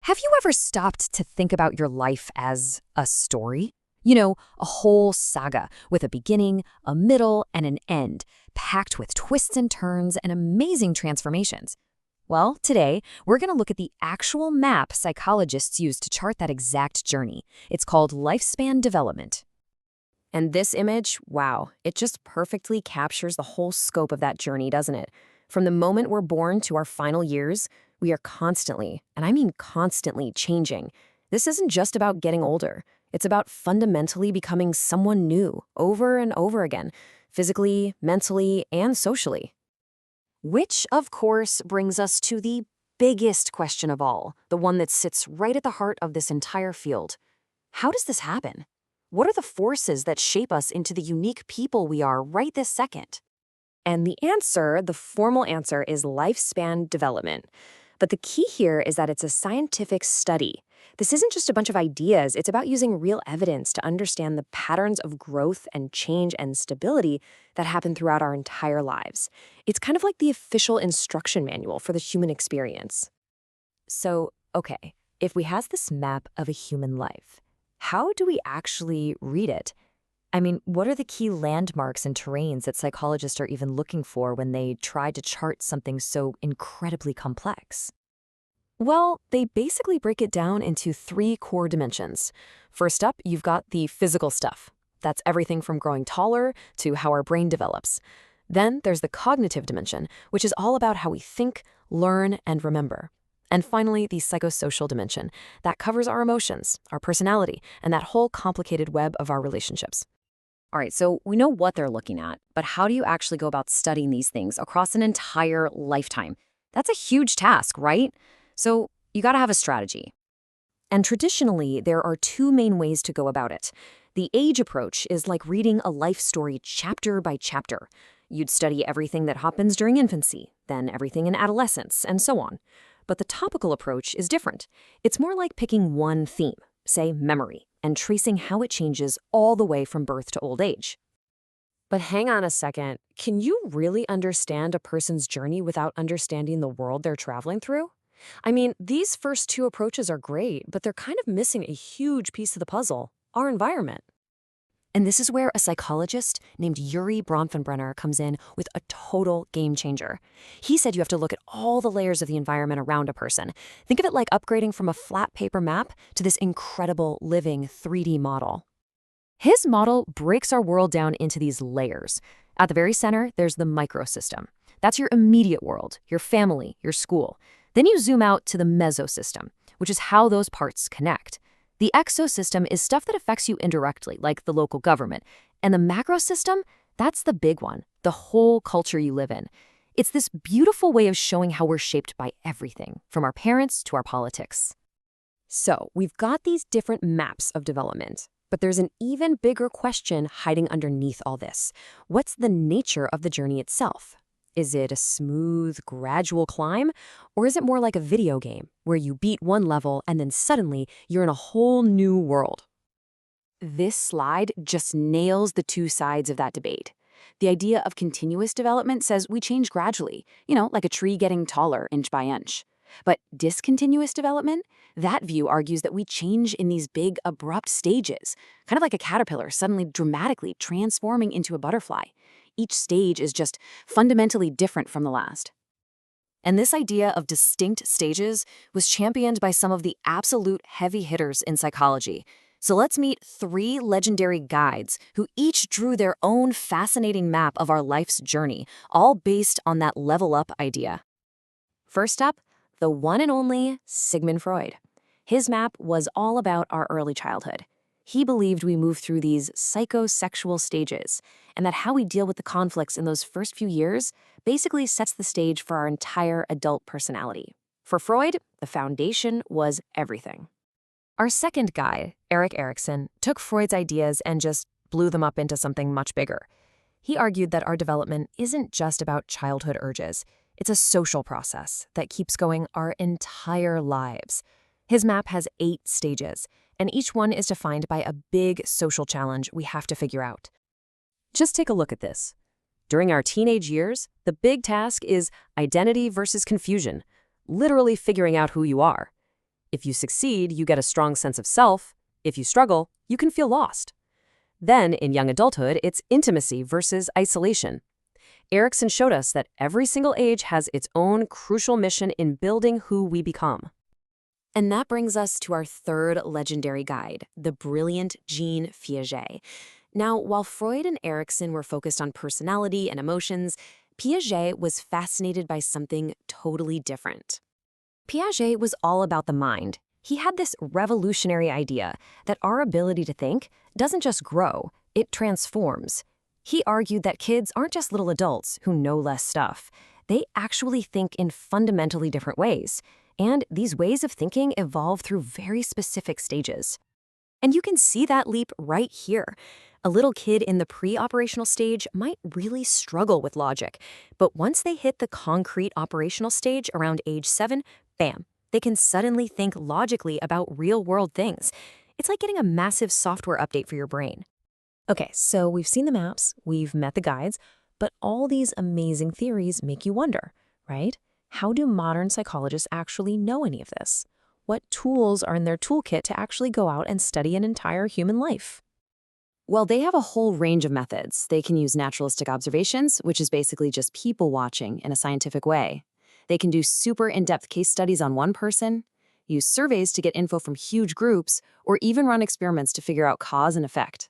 Have you ever stopped to think about your life as a story? A whole saga with a beginning, a middle, and an end, packed with twists and turns and amazing transformations. Well, today, we're going to look at the actual map psychologists use to chart that exact journey. It's called lifespan development. And this image, wow, it just perfectly captures the whole scope of that journey, doesn't it? From the moment we're born to our final years, we are constantly, and I mean constantly, changing. This isn't just about getting older. It's about fundamentally becoming someone new over and over again, physically, mentally, and socially. Which, of course, brings us to the biggest question of all, the one that sits right at the heart of this entire field. How does this happen? What are the forces that shape us into the unique people we are right this second? And the formal answer, is lifespan development. But the key here is that it's a scientific study. This isn't just a bunch of ideas, it's about using real evidence to understand the patterns of growth and change and stability that happen throughout our entire lives. It's kind of like the official instruction manual for the human experience. So, okay, if we have this map of a human life, how do we actually read it? I mean, what are the key landmarks and terrains that psychologists are even looking for when they try to chart something so incredibly complex? Well, they basically break it down into three core dimensions. First up, you've got the physical stuff. That's everything from growing taller to how our brain develops. Then there's the cognitive dimension, which is all about how we think, learn, and remember. And finally, the psychosocial dimension. That covers our emotions, our personality, and that whole complicated web of our relationships. All right, so we know what they're looking at, but how do you actually go about studying these things across an entire lifetime? That's a huge task, right? So you got to have a strategy. And traditionally, there are two main ways to go about it. The age approach is like reading a life story chapter by chapter. You'd study everything that happens during infancy, then everything in adolescence, and so on. But the topical approach is different. It's more like picking one theme, say memory, and tracing how it changes all the way from birth to old age. But hang on a second, can you really understand a person's journey without understanding the world they're traveling through? I mean, these first two approaches are great, but they're kind of missing a huge piece of the puzzle, our environment. And this is where a psychologist named Yuri Bronfenbrenner comes in with a total game changer. He said you have to look at all the layers of the environment around a person. Think of it like upgrading from a flat paper map to this incredible living 3D model. His model breaks our world down into these layers. At the very center, there's the microsystem. That's your immediate world, your family, your school. Then you zoom out to the mesosystem, which is how those parts connect. The exosystem is stuff that affects you indirectly, like the local government. And the macrosystem, that's the big one, the whole culture you live in. It's this beautiful way of showing how we're shaped by everything, from our parents to our politics. So we've got these different maps of development, but there's an even bigger question hiding underneath all this. What's the nature of the journey itself? Is it a smooth, gradual climb? Or is it more like a video game, where you beat one level and then suddenly you're in a whole new world? This slide just nails the two sides of that debate. The idea of continuous development says we change gradually, like a tree getting taller inch by inch. But discontinuous development, that view argues that we change in these big, abrupt stages, kind of like a caterpillar suddenly dramatically transforming into a butterfly. Each stage is just fundamentally different from the last. And this idea of distinct stages was championed by some of the absolute heavy hitters in psychology. So let's meet three legendary guides who each drew their own fascinating map of our life's journey, all based on that level up idea. First up, the one and only Sigmund Freud. His map was all about our early childhood. He believed we move through these psychosexual stages, and that how we deal with the conflicts in those first few years basically sets the stage for our entire adult personality. For Freud, the foundation was everything. Our second guy, Erik Erikson, took Freud's ideas and just blew them up into something much bigger. He argued that our development isn't just about childhood urges. It's a social process that keeps going our entire lives. His map has 8 stages, and each one is defined by a big social challenge we have to figure out. Just take a look at this. During our teenage years, the big task is identity versus confusion, literally figuring out who you are. If you succeed, you get a strong sense of self. If you struggle, you can feel lost. Then, in young adulthood, it's intimacy versus isolation. Erikson showed us that every single age has its own crucial mission in building who we become. And that brings us to our third legendary guide, the brilliant Jean Piaget. Now, while Freud and Erikson were focused on personality and emotions, Piaget was fascinated by something totally different. Piaget was all about the mind. He had this revolutionary idea that our ability to think doesn't just grow, it transforms. He argued that kids aren't just little adults who know less stuff. They actually think in fundamentally different ways. And these ways of thinking evolve through very specific stages. And you can see that leap right here. A little kid in the pre-operational stage might really struggle with logic, but once they hit the concrete operational stage around age 7, bam, they can suddenly think logically about real-world things. It's like getting a massive software update for your brain. Okay, so we've seen the maps, we've met the guides, but all these amazing theories make you wonder, right? How do modern psychologists actually know any of this? What tools are in their toolkit to actually go out and study an entire human life? Well, they have a whole range of methods. They can use naturalistic observations, which is basically just people watching in a scientific way. They can do super in-depth case studies on one person, use surveys to get info from huge groups, or even run experiments to figure out cause and effect.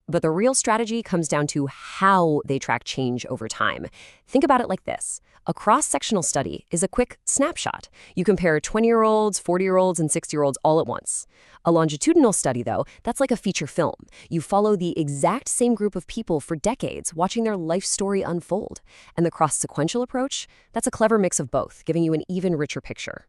But the real strategy comes down to how they track change over time. Think about it like this. A cross-sectional study is a quick snapshot. You compare 20-year-olds, 40-year-olds, and 60-year-olds all at once. A longitudinal study, though, that's like a feature film. You follow the exact same group of people for decades, watching their life story unfold. And the cross-sequential approach, that's a clever mix of both, giving you an even richer picture.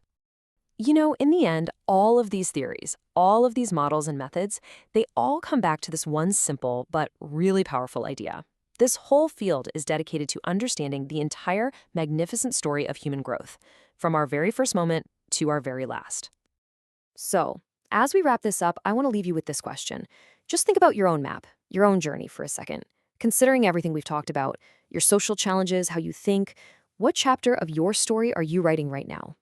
You know, in the end, all of these theories, all of these models and methods, they all come back to this one simple but really powerful idea. This whole field is dedicated to understanding the entire magnificent story of human growth, from our very first moment to our very last. So, as we wrap this up, I want to leave you with this question. Just think about your own map, your own journey for a second. Considering everything we've talked about, your social challenges, how you think, what chapter of your story are you writing right now?